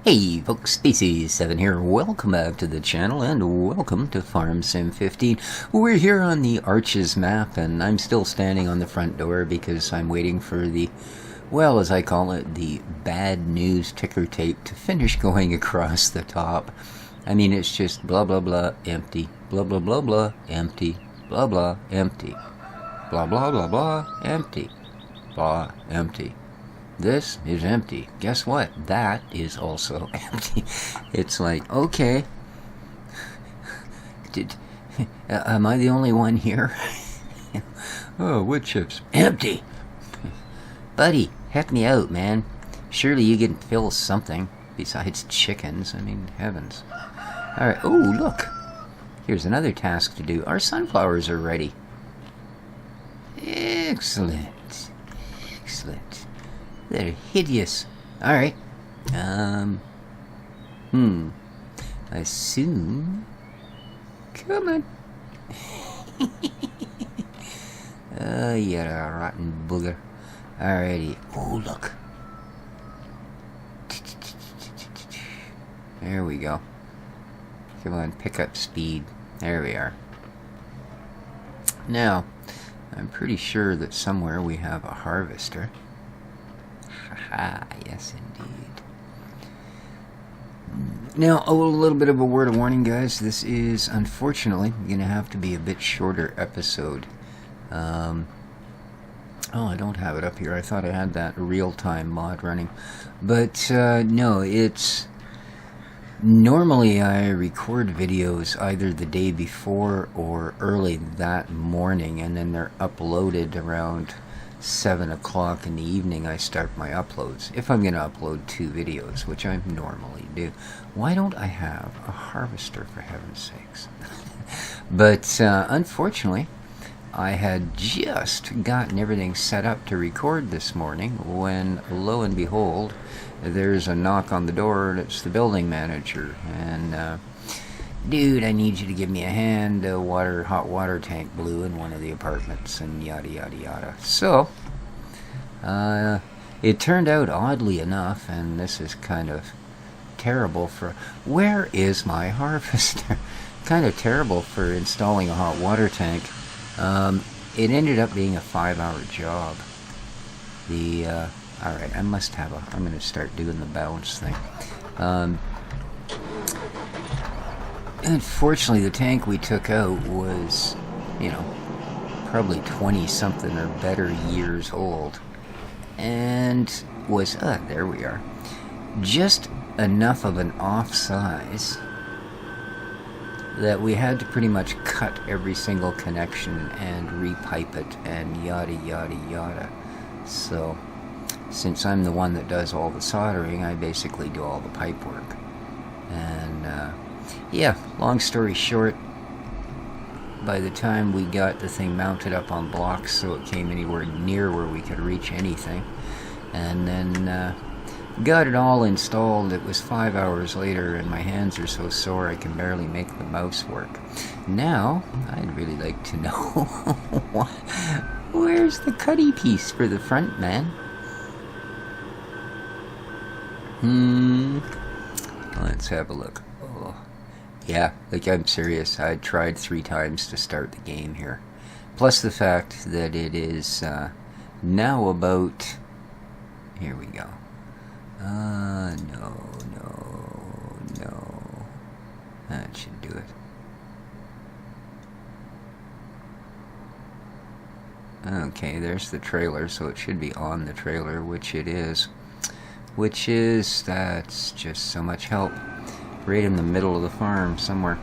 Hey folks, Species7 here. Welcome back to the channel and welcome to Farm Sim 15. We're here on the Arches map and I'm still standing on the front door because I'm waiting for the, well, as I call it, the bad news ticker tape to finish going across the top. I mean, it's just blah blah blah empty, blah blah blah blah empty, blah blah empty, blah blah blah blah empty, blah empty. This is empty. Guess what? That is also empty. It's like, okay, am I the only one here? Oh, wood chips. Empty. Buddy, help me out, man. Surely you can fill something besides chickens. I mean, heavens. Alright, oh, look. Here's another task to do. Our sunflowers are ready. Excellent. Excellent. They're hideous. Alright. I assume... Come on. Oh, you're a rotten booger. Alrighty. Oh, look. There we go. Come on, pick up speed. There we are. Now, I'm pretty sure that somewhere we have a harvester. Ah, yes, indeed. Now, a little bit of a word of warning, guys. This is, unfortunately, going to have to be a bit shorter episode. Oh, I don't have it up here. I thought I had that real-time mod running. But, no, it's... Normally, I record videos either the day before or early that morning, and then they're uploaded around 7 o'clock in the evening. I start my uploads, if I'm going to upload 2 videos, which I normally do. Why don't I have a harvester, for heaven's sakes? But unfortunately, I had just gotten everything set up to record this morning when, lo and behold, there's a knock on the door and it's the building manager. And, dude, I need you to give me a hand. Hot water tank blew in one of the apartments and yada yada yada. So, it turned out, oddly enough, and this is kind of terrible for... Where is my harvester? Kind of terrible for installing a hot water tank. It ended up being a 5-hour job. Alright, I must have I'm going to start doing the bounce thing. Unfortunately, the tank we took out was, you know, probably 20-something or better years old. And was, there we are, just enough of an off size that we had to pretty much cut every single connection and repipe it and yada yada yada. So, since I'm the one that does all the soldering, I basically do all the pipe work. And, yeah, long story short, by the time we got the thing mounted up on blocks so it came anywhere near where we could reach anything, and then got it all installed, it was 5 hours later and my hands are so sore I can barely make the mouse work. Now, I'd really like to know, where's the cutty piece for the front, man? Let's have a look. Oh. Yeah, like, I'm serious. I tried 3 times to start the game here. Plus the fact that it is now about... Here we go. No. That should do it. Okay, there's the trailer, so it should be on the trailer, which it is. That's just so much help. Right in the middle of the farm, somewhere.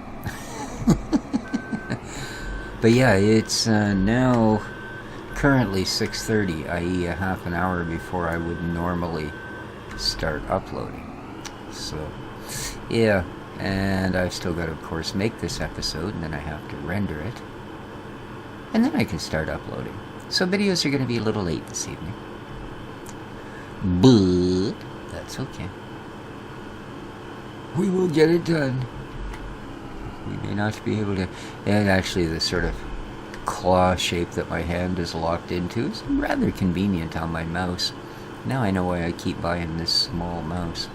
But yeah, it's now currently 6:30, i.e. a half an hour before I would normally start uploading. So, yeah, and I've still got to, of course, make this episode, and then I have to render it. And then I can start uploading. So videos are going to be a little late this evening. But that's okay. We will get it done. We may not be able to... And actually the sort of claw shape that my hand is locked into is rather convenient on my mouse. Now I know why I keep buying this small mouse.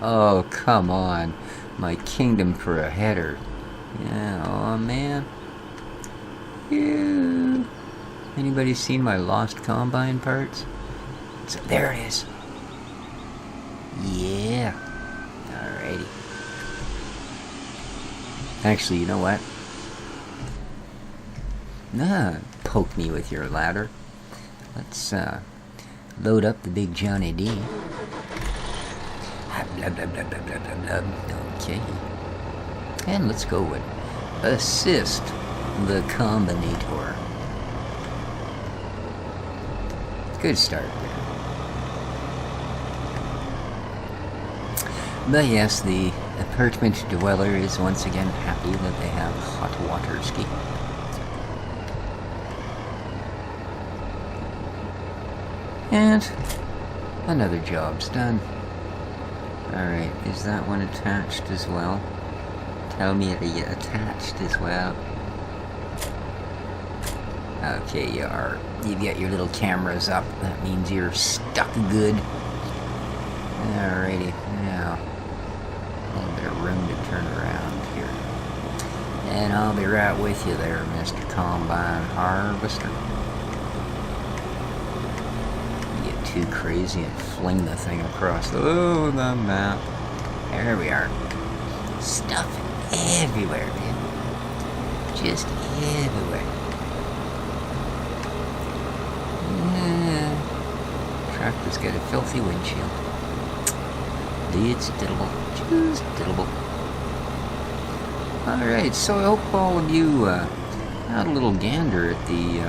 Oh, come on. My kingdom for a header. Yeah, oh man. Yeah. Anybody seen my lost combine parts? There it is. Yeah. Alrighty. Actually, you know what? Nah, poke me with your ladder. Let's load up the big Johnny D. Blah, blah, blah, blah, blah, blah, blah. Okay. And let's go with assist the combinator. Good start there. But yes, the apartment dweller is once again happy that they have hot water ski. And another job's done. Alright, is that one attached as well? Tell me that you attached as well. Okay, you are. You've got your little cameras up. That means you're stuck good. Alrighty, now a little bit of room to turn around here. And I'll be right with you there, Mr. Combine Harvester. Get too crazy and fling the thing across the map. There we are. Stuff everywhere, man. Just everywhere. Tractor's got a filthy windshield. It's diddleable. Just diddleable. Alright, so I hope all of you had a little gander at the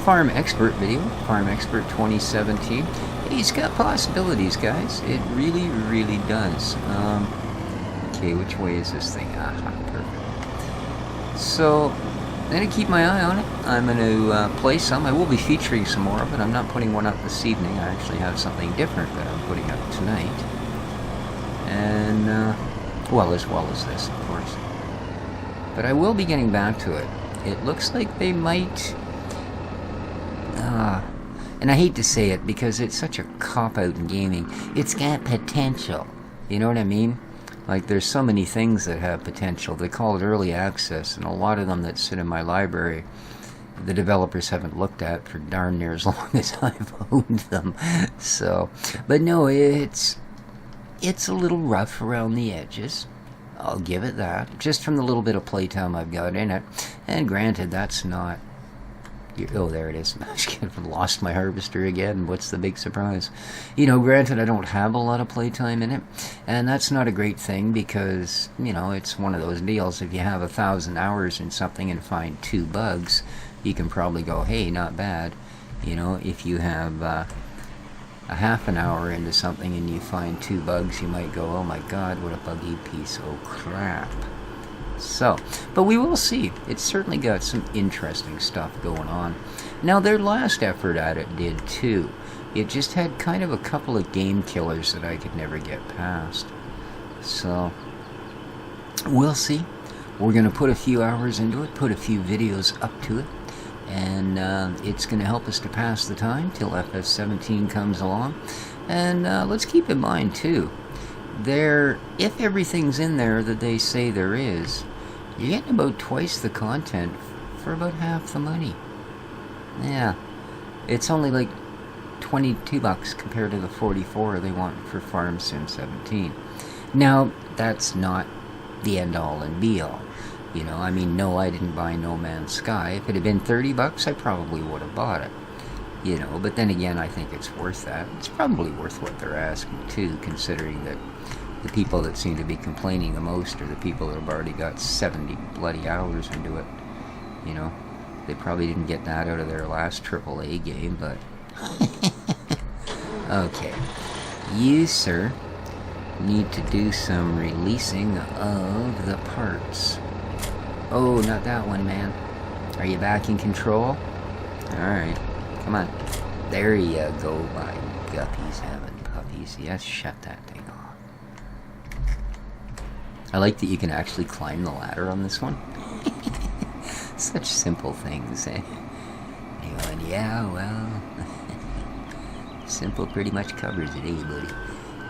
Farm Expert video. Farm Expert 2017. He's got possibilities, guys. It really, really does. Okay, which way is this thing? Aha, perfect. So, I'm going to keep my eye on it. I'm going to play some. I will be featuring some more of it. I'm not putting one up this evening. I actually have something different that I'm putting up tonight. And, well as this, of course. But I will be getting back to it. It looks like they might... and I hate to say it because it's such a cop-out in gaming. It's got potential. You know what I mean? Like, there's so many things that have potential. They call it early access, and a lot of them that sit in my library, the developers haven't looked at for darn near as long as I've owned them. So, but no, it's a little rough around the edges. I'll give it that. Just from the little bit of playtime I've got in it. And granted, that's not... Oh, there it is. I've lost my harvester again. What's the big surprise? You know, granted, I don't have a lot of playtime in it, and that's not a great thing because, you know, it's one of those deals. If you have 1,000 hours in something and find 2 bugs, you can probably go, hey, not bad. You know, if you have a half an hour into something and you find 2 bugs, you might go, oh my god, what a buggy piece of crap. So, but we will see. It's certainly got some interesting stuff going on. Now, their last effort at it did too. It just had kind of a couple of game killers that I could never get past. So, we'll see. We're going to put a few hours into it, put a few videos up to it, and it's going to help us to pass the time till FF17 comes along. And let's keep in mind too, if everything's in there that they say there is, you're getting about twice the content for about half the money. Yeah, it's only like $22 compared to the $44 they want for Farm Sim 17. Now, that's not the end-all and be-all. You know, I mean, no, I didn't buy No Man's Sky. If it had been $30, I probably would have bought it. You know, but then again, I think it's worth that. It's probably worth what they're asking, too, considering that the people that seem to be complaining the most are the people that have already got 70 bloody hours into it. You know, they probably didn't get that out of their last AAA game, but... Okay. You, sir, need to do some releasing of the parts. Oh, not that one, man. Are you back in control? Alright. Come on. There you go, my guppies having puppies. Yes, shut that thing off. I like that you can actually climb the ladder on this one. Such simple things, eh? And yeah, well... Simple pretty much covers it, eh, buddy?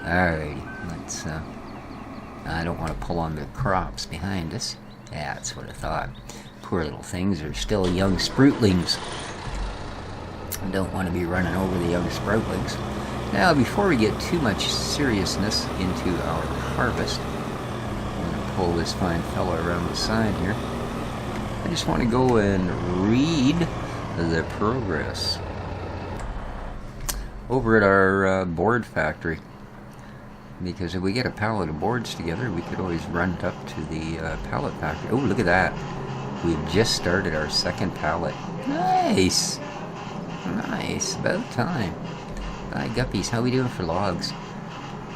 Alrighty, let's, I don't want to pull on the crops behind us. Yeah, that's what I thought. Poor little things are still young sproutlings. I don't want to be running over the young sproutlings. Now, before we get too much seriousness into our harvest, I'm going to pull this fine fella around the side here. I just want to go and read the progress over at our board factory. Because if we get a pallet of boards together, we could always run it up to the pallet factory. Oh, look at that. We've just started our second pallet. Nice! Nice. About time. Hi, guppies. How we doing for logs?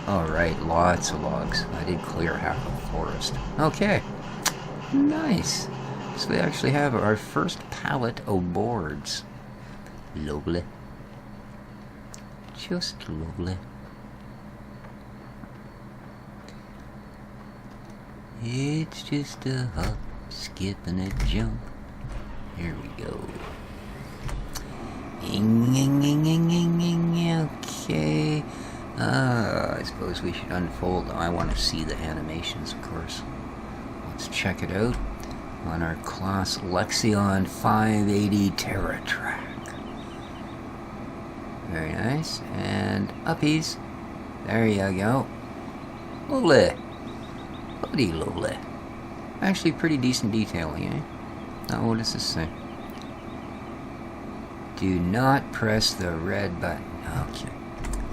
Alright, lots of logs. I did clear half of the forest. Okay. Nice. So we actually have our first pallet of boards. Lovely. Just lovely. It's just a hop, skip, and a jump. Here we go. Okay. I suppose we should unfold. I want to see the animations, of course. Let's check it out on our class Lexion 580 TerraTrack. Very nice. And uppies. There you go. Lovely. Bloody lovely. Actually pretty decent detailing, eh? Now what does this say? Do not press the red button. Okay.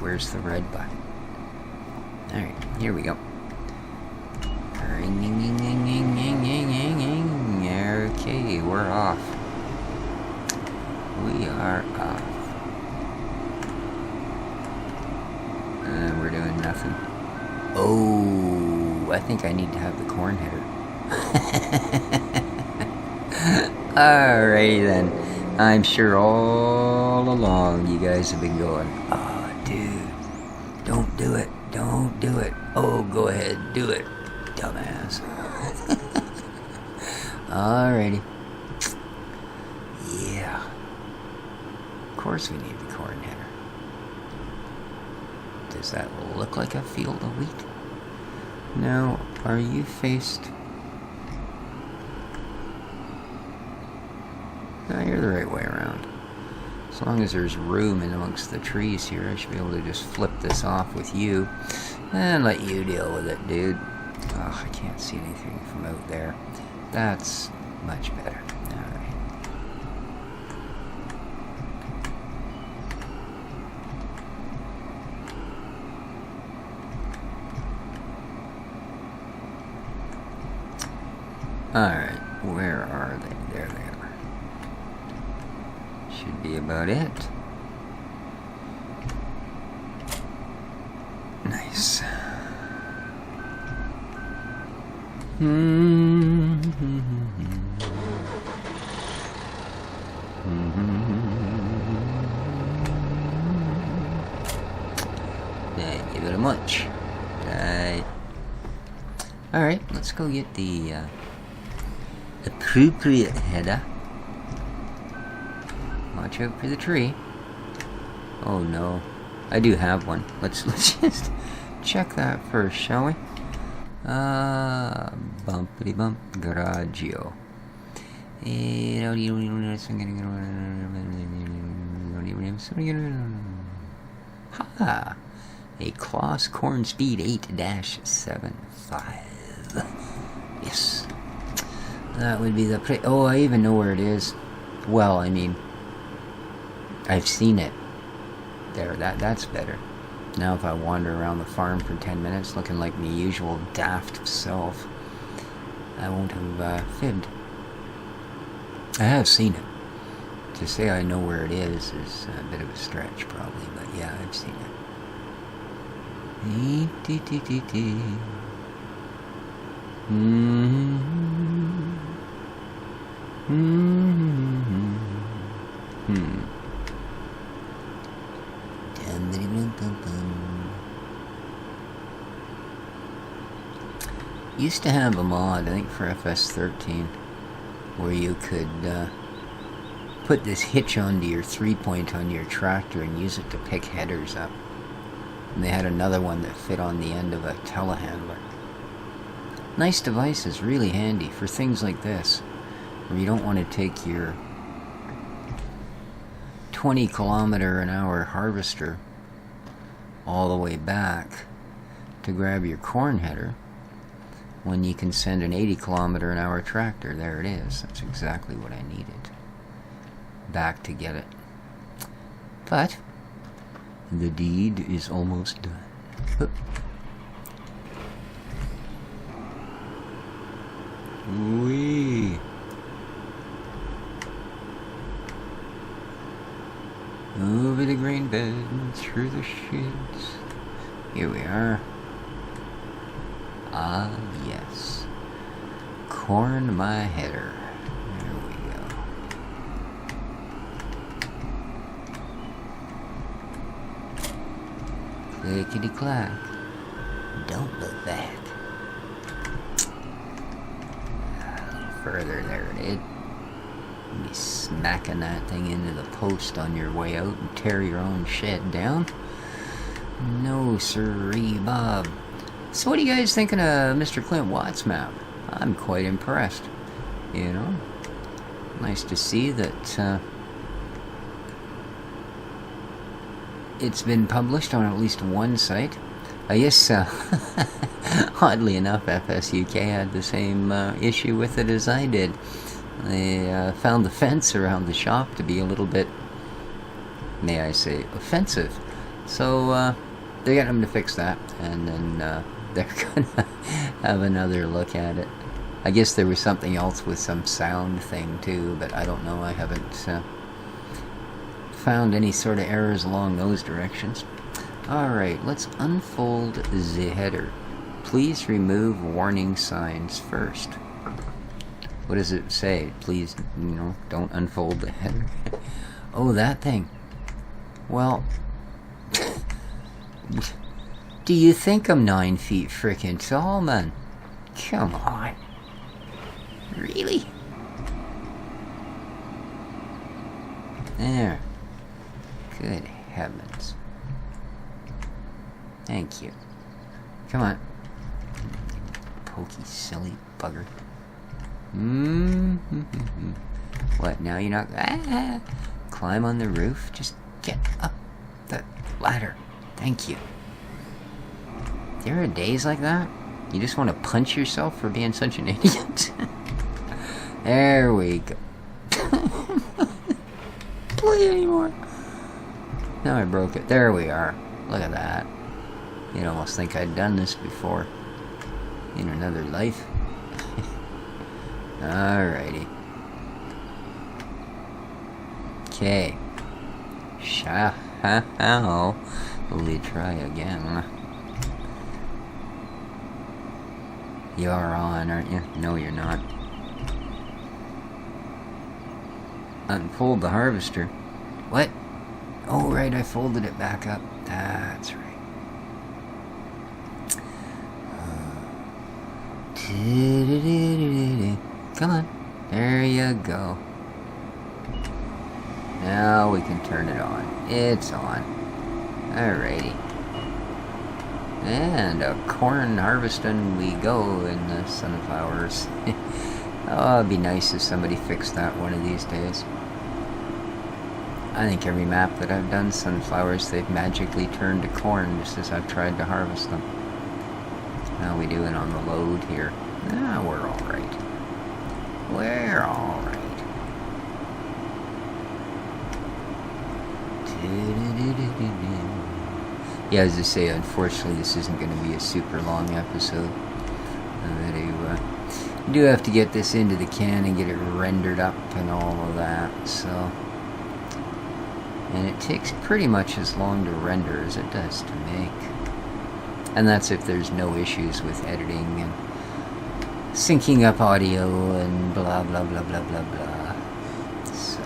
Where's the red button? Alright, here we go. Okay, we're off. We are off. And we're doing nothing. Oh, I think I need to have the corn header. Alrighty then. I'm sure all along you guys have been going, oh, dude, don't do it. Don't do it. Oh, go ahead, do it, dumbass. Alrighty. Yeah. Of course we need the corn header. Does that look like a field of wheat? Now, are you faced... No, you're the right way around. As long as there's room in amongst the trees here, I should be able to just flip this off with you and let you deal with it, dude. Oh, I can't see anything from out there. That's much better. Alright. Alright, where are they? There they are. Should be about it. Nice. Yeah, give it a munch. Right. Alright, let's go get the appropriate header. Watch out for the tree. Oh no. I do have one. Let's just check that first, shall we? Bumpity bump garagio. Ha! A Kloss Corn Speed 8-75. Yes. That would be the oh, I even know where it is. Well, I mean, I've seen it. There, that's better. Now if I wander around the farm for 10 minutes looking like my usual daft self, I won't have fibbed. I have seen it. To say I know where it is a bit of a stretch probably, but yeah, I've seen it. Used to have a mod, I think for FS13, where you could put this hitch onto your 3-point on your tractor and use it to pick headers up. And they had another one that fit on the end of a telehandler. Nice device, is really handy for things like this, where you don't want to take your 20-kilometer-an-hour harvester all the way back to grab your corn header when you can send an 80-kilometer-an-hour tractor. There it is. That's exactly what I needed. Back to get it. But the deed is almost done. Wee. Over the grain bed and through the sheds. Here we are. Ah, yes. Corn my header. There we go. Clickety-clack. Don't look back. A little further, there it is. You'll be smacking that thing into the post on your way out and tear your own shed down. No sirree, Bob. So what are you guys thinking of Mr. Clint Watt's map? I'm quite impressed. You know? Nice to see that it's been published on at least one site. Yes, oddly enough, FSUK had the same issue with it as I did. They found the fence around the shop to be a little bit, may I say, offensive. So they're getting them to fix that, and then they're gonna have another look at it. I guess there was something else with some sound thing too, but I don't know. I haven't found any sort of errors along those directions. Alright, let's unfold the header. Please remove warning signs first. What does it say? Please, don't unfold the header. Oh, that thing. Well, do you think I'm 9 feet frickin' tall, man? Come on. Really? There. Good heavens. Thank you. Come on. Pokey, silly bugger. What, now you're not... Climb on the roof? Just get up the ladder. Thank you. There are days like that? You just want to punch yourself for being such an idiot? There we go. Play anymore. Now I broke it. There we are. Look at that. You'd almost think I'd done this before. In another life. Alrighty. Okay. Shall we try again? You're on, aren't you? No, you're not. Unfold the harvester. What? Oh, right, I folded it back up. That's right. Come on. There you go. Now we can turn it on. It's on. Alrighty. And a corn harvesting we go in the sunflowers. Oh, it'd be nice if somebody fixed that one of these days. I think every map that I've done sunflowers, they've magically turned to corn just as I've tried to harvest them. How we doing on the load here? Ah, we're alright. We're alright. Yeah, as I say, unfortunately this isn't going to be a super long episode. I do have to get this into the can and get it rendered up and all of that, so... And it takes pretty much as long to render as it does to make. And that's if there's no issues with editing and syncing up audio and blah blah blah blah blah blah. So,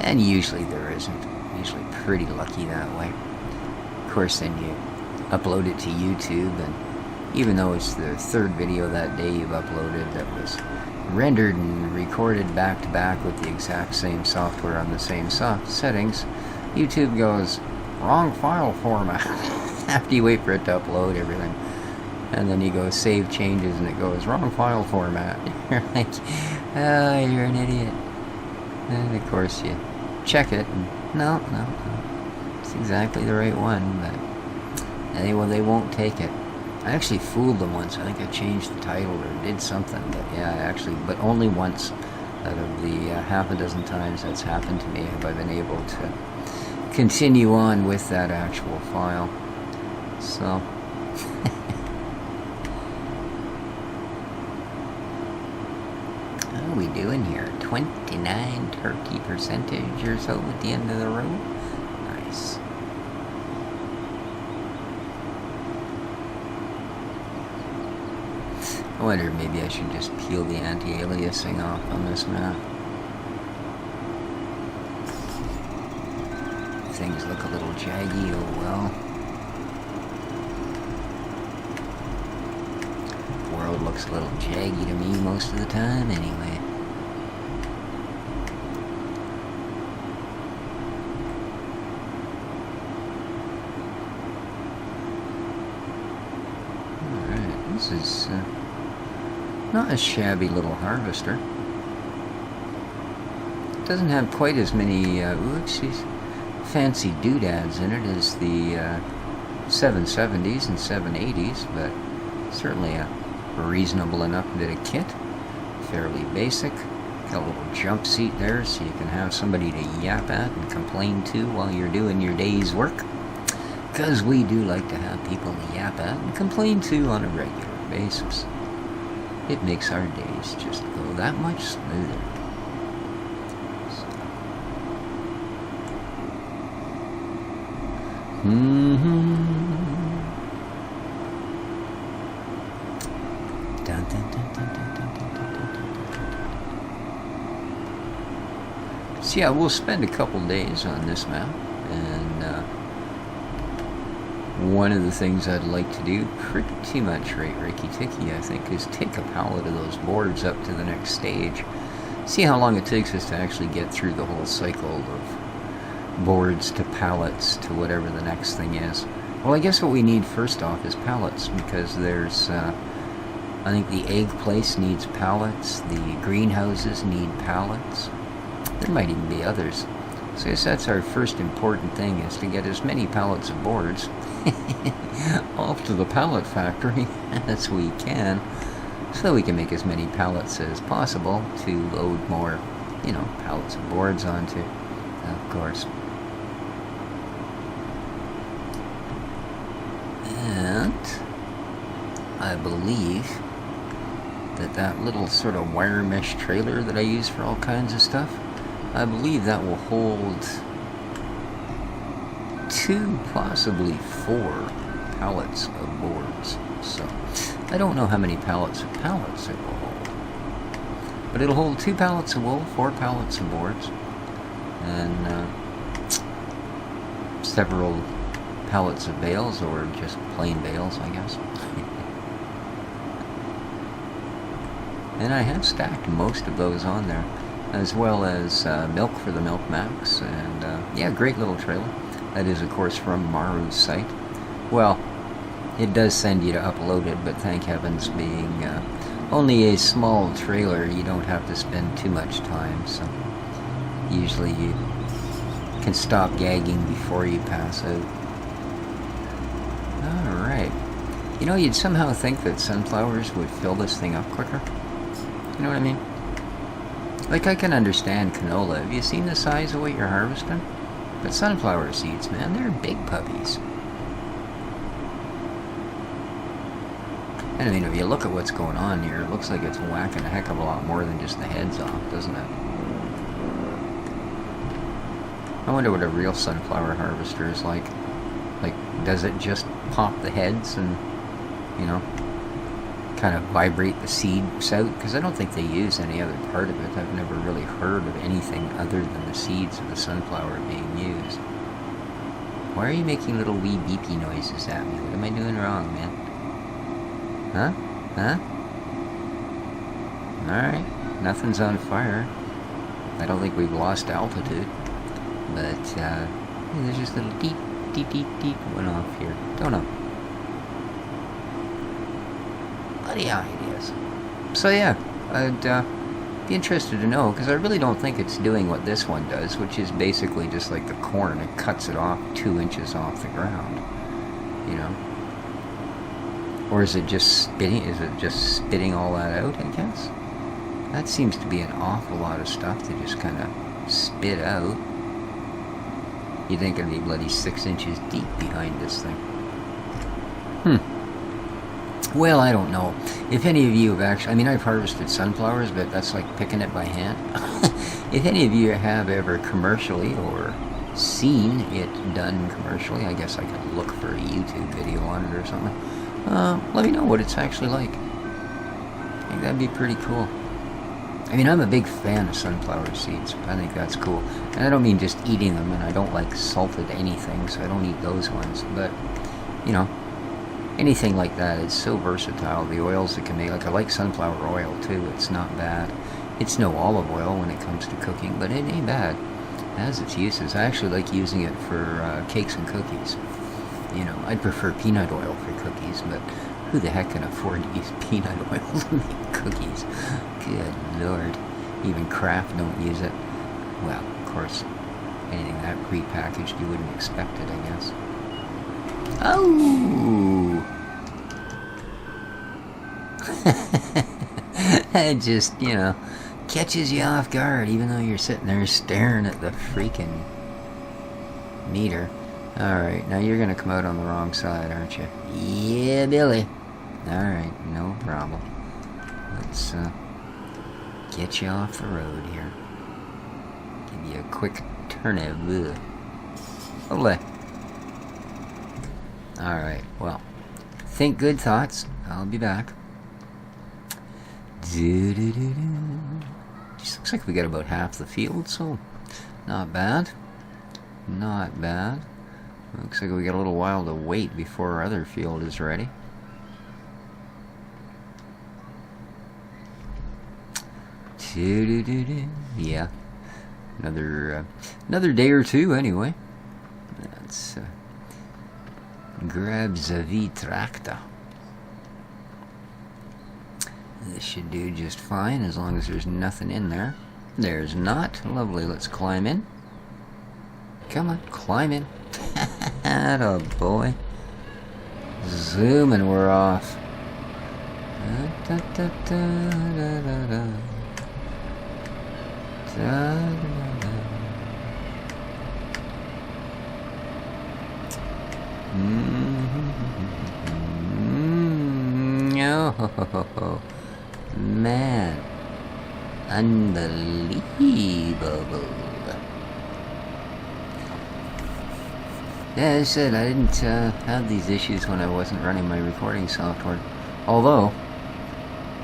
and usually there isn't. Usually pretty lucky that way. Of course, then you upload it to YouTube, and even though it's the third video that day you've uploaded that was rendered and recorded back to back with the exact same software on the same settings, YouTube goes, wrong file format, after you wait for it to upload everything. And then you go save changes and it goes, wrong file format. You're like, oh, you're an idiot. And of course you check it, and no, it's exactly the right one, but they won't take it. I actually fooled them once. I think I changed the title or did something, but yeah, but only once out of the half a dozen times that's happened to me have I been able to continue on with that actual file. So how are we doing here? 29 turkey percentage or so at the end of the row. Nice. I wonder maybe I should just peel the anti-aliasing off on this map. Things look a little jaggy, oh well. The world looks a little jaggy to me most of the time anyway. Alright, this is not a shabby little harvester. It doesn't have quite as many fancy doodads in it as the 770s and 780s, but certainly a reasonable enough bit of kit. Fairly basic. Got a little jump seat there so you can have somebody to yap at and complain to while you're doing your day's work. Because we do like to have people to yap at and complain to on a regular basis. It makes our days just go that much smoother. Dun, dun, dun, dun, dun, dun, dun, dun, dun. So yeah, we'll spend a couple days on this map, and one of the things I'd like to do pretty much right ricky-ticky, I think, is take a pallet of those boards up to the next stage. See how long it takes us to actually get through the whole cycle of boards to pallets to whatever the next thing is. Well, I guess what we need first off is pallets, because there's, I think the egg place needs pallets, the greenhouses need pallets. There might even be others. So I guess that's our first important thing, is to get as many pallets of boards off to the pallet factory as we can, so we can make as many pallets as possible to load more, pallets of boards onto, of course. And I believe that little sort of wire mesh trailer that I use for all kinds of stuff, I believe that will hold 2, possibly 4 pallets of boards. So I don't know how many pallets of pallets it will hold, but it'll hold 2 pallets of wool, 4 pallets of boards, and several pallets of bales, or just plain bales, I guess. And I have stacked most of those on there, as well as milk for the Milk Max, and yeah, great little trailer. That is, of course, from Maru's site. Well, it does send you to upload it, but thank heavens, being only a small trailer, you don't have to spend too much time, so usually you can stop gagging before you pass out. Alright. You'd somehow think that sunflowers would fill this thing up quicker. You know what I mean? Like, I can understand canola. Have you seen the size of what you're harvesting? But sunflower seeds, man, they're big puppies. And I mean, if you look at what's going on here, it looks like it's whacking a heck of a lot more than just the heads off, doesn't it? I wonder what a real sunflower harvester is like. Like, does it just pop the heads and, kind of vibrate the seeds out? Because I don't think they use any other part of it. I've never really heard of anything other than the seeds of the sunflower being used. Why are you making little wee beepy noises at me? What am I doing wrong, man? Huh? Alright. Nothing's on fire. I don't think we've lost altitude. But there's just a little deep, deep, deep, deep went off here. Don't know. But yeah, it is. So yeah, I'd be interested to know, because I really don't think it's doing what this one does, which is basically just like the corn. It cuts it off 2 inches off the ground, you know. Or is it just spitting? Is it just spitting all that out, I guess? That seems to be an awful lot of stuff to just kind of spit out. You'd think it'd be bloody 6 inches deep behind this thing. Well, I don't know. If any of you have actually... I mean, I've harvested sunflowers, but that's like picking it by hand. If any of you have ever commercially or seen it done commercially, I guess I could look for a YouTube video on it or something. Let me know what it's actually like. I think that'd be pretty cool. I mean, I'm a big fan of sunflower seeds. I think that's cool. And I don't mean just eating them, and I don't like salted anything, so I don't eat those ones. But, you know, anything like that is so versatile. The oils it can make, like I like sunflower oil too. It's not bad. It's no olive oil when it comes to cooking, but it ain't bad. It has its uses. I actually like using it for cakes and cookies. You know, I'd prefer peanut oil for cookies, but who the heck can afford to use peanut oil to make cookies? Good Lord. Even Kraft don't use it. Well, of course, anything that prepackaged, you wouldn't expect it, I guess. Oh! It just, you know, catches you off guard, even though you're sitting there staring at the freaking meter. Alright, now you're gonna come out on the wrong side, aren't you? Yeah, Billy. Alright, no problem. Let's get you off the road here. Give you a quick turn. Ole. Alright, well, think good thoughts. I'll be back. Just looks like we got about half the field, so not bad. Not bad. Looks like we got a little while to wait before our other field is ready. Yeah. Another day or two anyway. Let's grab the V-Tractor. This should do just fine as long as there's nothing in there. There's not. Lovely. Let's climb in. Come on, climb in. Atta boy. Zoom and we're off. Da, da, da, da, da, da. Da, da, da. Oh, man. Unbelievable. Yeah, as I said, I didn't have these issues when I wasn't running my recording software. Although,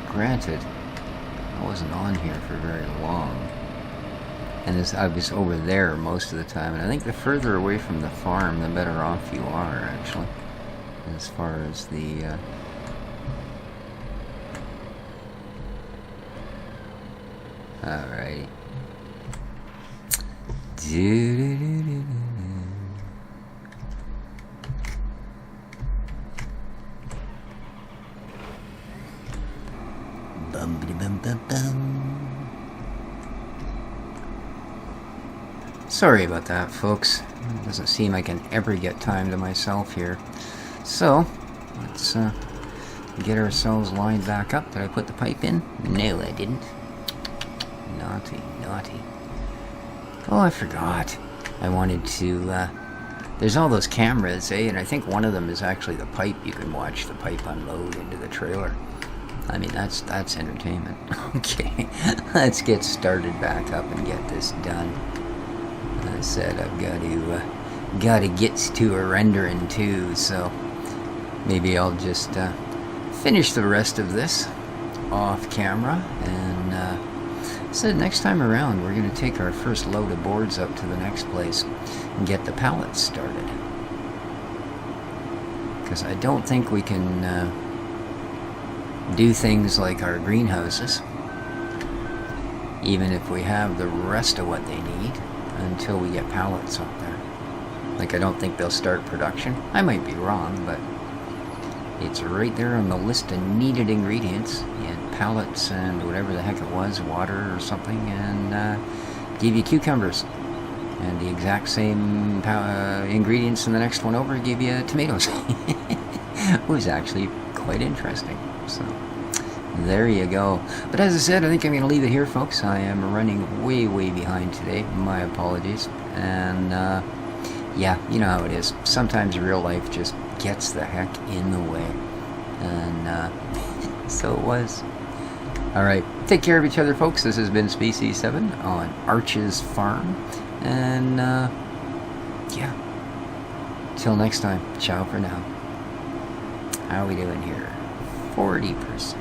granted, I wasn't on here for very long. And I was over there most of the time. And I think the further away from the farm, the better off you are, actually. As far as the... Alrighty. Sorry about that, folks. It doesn't seem I can ever get time to myself here. So, let's get ourselves lined back up. Did I put the pipe in? No, I didn't. Naughty, naughty. Oh, I forgot. I wanted to, there's all those cameras, eh? And I think one of them is actually the pipe. You can watch the pipe unload into the trailer. I mean, that's entertainment. Okay, let's get started back up and get this done. I said I've got to get to a rendering too, so maybe I'll just finish the rest of this off camera, and said next time around we're going to take our first load of boards up to the next place and get the pallets started, because I don't think we can do things like our greenhouses even if we have the rest of what they need, until we get pallets up there. Like, I don't think they'll start production. I might be wrong, but it's right there on the list of needed ingredients. You had pallets and whatever the heck it was, water or something, and gave you cucumbers. And the exact same ingredients in the next one over gave you tomatoes. It was actually quite interesting. So there you go. But as I said, I think I'm going to leave it here, folks. I am running way behind today. My apologies. And yeah, you know how it is. Sometimes real life just gets the heck in the way. And so it was. Alright, take care of each other, folks. This has been Species 7 on Arch's Farm. And yeah, till next time, ciao for now. How are we doing here? 40%.